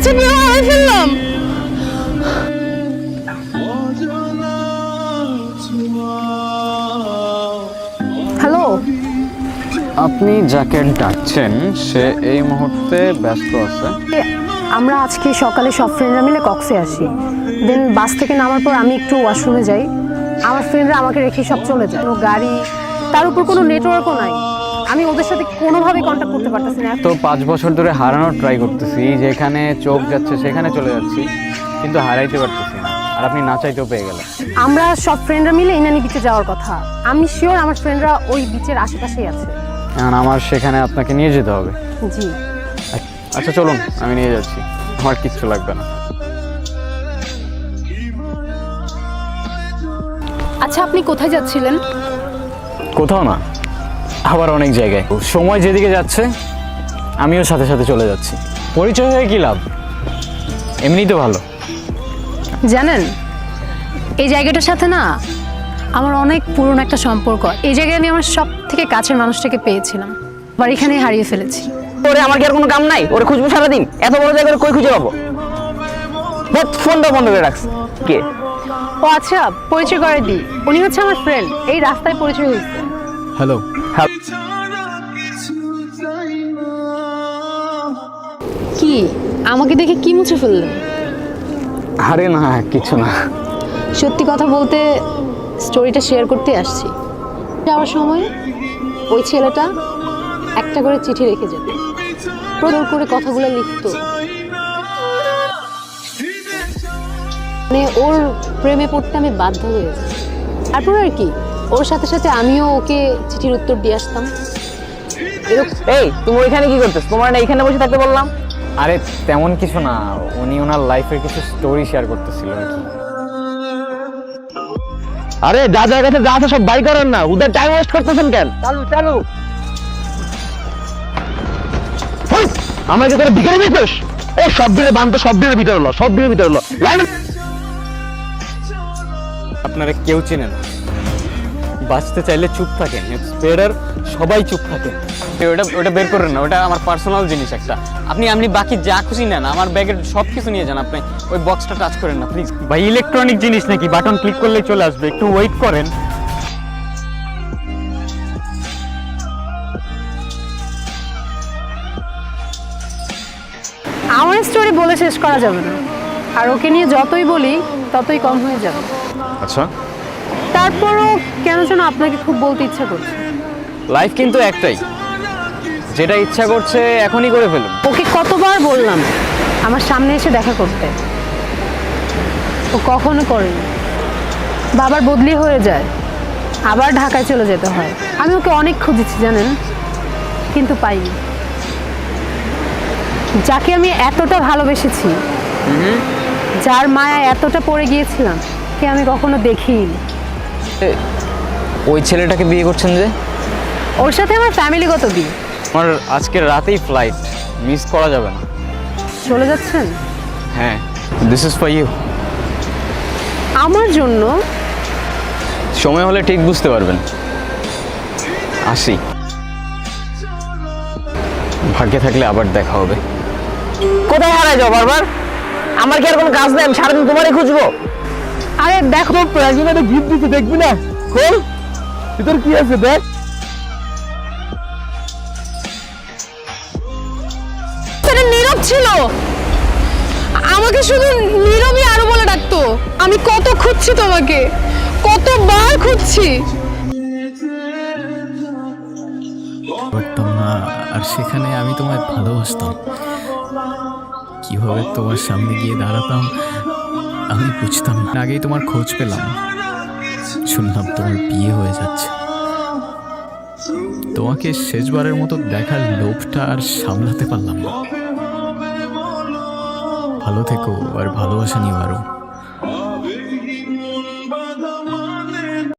কাছে পেয়ে হারিয়ে ফেললাম। হ্যালো, আপনি যাকে ডাকছেন সে এই মুহূর্তে ব্যস্ত আছে। আমরা আজকে সকালে সব ফ্রেন্ডরা মিলে কক্সে আসি। দেন বাস থেকে নামার পর আমি একটু ওয়াশরুমে যাই। আমার ফ্রেন্ডরা আমাকে রেখে সব চলে যায়। কোনো গাড়ি, তার উপর কোনো নেটওয়ার্কও নাই। আমি ওদের সাথে কোনোভাবেই কন্ট্যাক্ট করতে পারতেছি না। তো 5 বছর ধরে হারানোর ট্রাই করতেছি, যেখানে চোখ যাচ্ছে সেখানে চলে যাচ্ছি, কিন্তু হারাইতে পারতেছি না। আর আপনি না চাইতেও পেয়ে গেলেন। আমরা সব ফ্রেন্ডরা মিলে ইনানি বিচে যাওয়ার কথা। আমি শিওর আমার ফ্রেন্ডরা ওই বিচের আশেপাশেই আছে। এখন আমার সেখানে আপনাকে নিয়ে যেতে হবে। জি। আচ্ছা চলুন, আমি নিয়ে যাচ্ছি, আমার কিচ্ছু লাগবে না। আচ্ছা, আপনি কোথায় যাচ্ছিলেন? কোথাও না, আবার অনেক জায়গায়। সময় যেদিকে যাচ্ছে আমিও সাথে সাথে চলে যাচ্ছি। পরিচয় হয়ে কি লাভ, এমনিই তো ভালো। জানেন, এই জায়গাটার সাথে না আমার অনেক পুরনো একটা সম্পর্ক। এই জায়গায় আমি আমার সব থেকে কাছের মানুষটাকে পেয়েছিলাম, আবার এখানেই হারিয়ে ফেলেছি। ওরে আমার কি আর কোনো কাম নাই? ওরে খুঁজবো সারাদিন? এত বড় জায়গায় কই খুঁজে পাবো? ফোনটা বন্ধ করে রাখছে কে? ও আচ্ছা, পরিচয় করে দিই। উনি হচ্ছে আমার ফ্রেন্ড, এই রাস্তায় পরিচয় হয়েছে। হ্যালো। কি আমাকে দেখে কি মুছে ফেললেন? আরে না, কিছু না। সত্যি কথা বলতে স্টোরিটা শেয়ার করতে আসছি। যাওয়ার সময় ওই ছেলেটা একটা করে চিঠি রেখে যেত, প্রদর করে কথাগুলো লিখতো। মানে ওর প্রেমে পড়তে আমি বাধ্য হয়ে যাই। তারপর আর কি, ওর সাথে সাথে আমিও ওকে চিঠির উত্তর দিয়ে আসতাম। এই তুমি ওইখানে কি করতেছ? তোমার না এখানে বসে থাকতে বললাম? আরে তেমন কিছু না, উনি ওনার লাইফের কিছু স্টোরি শেয়ার করতেছিল আর কি। আরে যা জায়গা কাছে যা আছে সব বাই করেন না, ওদের টাইম ওয়েস্ট করতেছেন কেন? চালু চালু। আমাকে তোরা ভিতরে দিতেছ? এই সব দিনে বান্ধব, সব দিনের ভিতরে লো, সব দিনের ভিতরে লো। আপনারা কেউ চেনে না, বাঁচতে চাইলে চুপ থাকেন। বেটার সবাই চুপ থাকে। ওটা বের করেন না, ওটা আমার পার্সোনাল জিনিস একটা। আপনি বাকি যা খুশি নেন, আমার ব্যাগের সব কিছু নিয়ে যান। আপনি ওই বক্সটা টাচ করেন না প্লিজ। ভাই ইলেকট্রনিক জিনিস নাকি, বাটন ক্লিক করলেই চলে আসবে, একটু ওয়েট করেন। আমার স্টোরি বলে শেষ করা যাবে না, আর ওকে নিয়ে যতই বলি ততই কম হয়ে যাবে। আচ্ছা, তারপরও কেন যেন আপনাকে খুব বলতে ইচ্ছা করছে। লাইফ কিন্তু একটাই, যেটা ইচ্ছা করছে এখনই করে ফেলুন। ওকে কতবার বললাম আমার সামনে এসে দেখা করতে, ও কখনো করেনি। বাবার বদলি হয়ে যায়, আবার ঢাকায় চলে যেতে হয়। আমি ওকে অনেক খুঁজেছি জানেন, কিন্তু পাইনি। যাকে আমি এতটা ভালোবেসেছি, যার মায়া এতটা পড়ে গিয়েছিলাম, কে আমি কখনো দেখিনি। ওই ছেলেটাকে বিয়ে করছেন যে? ওর সাথে আমার ফ্যামিলিগত বিয়ে। আমার আজকের রাতেই ফ্লাইট, মিস করা যাবে না। চলে যাচ্ছেন? হ্যাঁ, দিস ইজ ফর ইউ। আমার জন্য? সময় হলে ঠিক বুঝতে পারবেন। আসি, ভাগ্যে থাকলে আবার দেখা হবে। কোথায় হারাই যাও বারবার? আমার কি আর কোনো কাজ নেই? আমি সারাদিন তোমারই খুঁজবো। আরে দেখো, প্রেজেন্টে গিফট দিতে দেখবি না? খোল, ভিতর কি আছে দেখ। সেটা নীরব ছিল, আমাকে শুধু নীরবই আরো বলে ডাকতো। আমি কত খুঁজছি তোমাকে, কতবার খুঁজছি। পারতাম না, আর সেখানে আমি তোমায় ভালোবাসতাম। কিভাবে তোমার সামনে গিয়ে দাঁড়াতাম আমি বুঝতাম না। আগেই তোমার খোঁজ পেলাম, শুনলাম তোমার বিয়ে হয়ে যাচ্ছে। তোমাকে শেষবারের মতো দেখার লোভটা আর সামলাতে পারলাম না। ভালো থেকো, আর ভালোবাসা নিও আরো।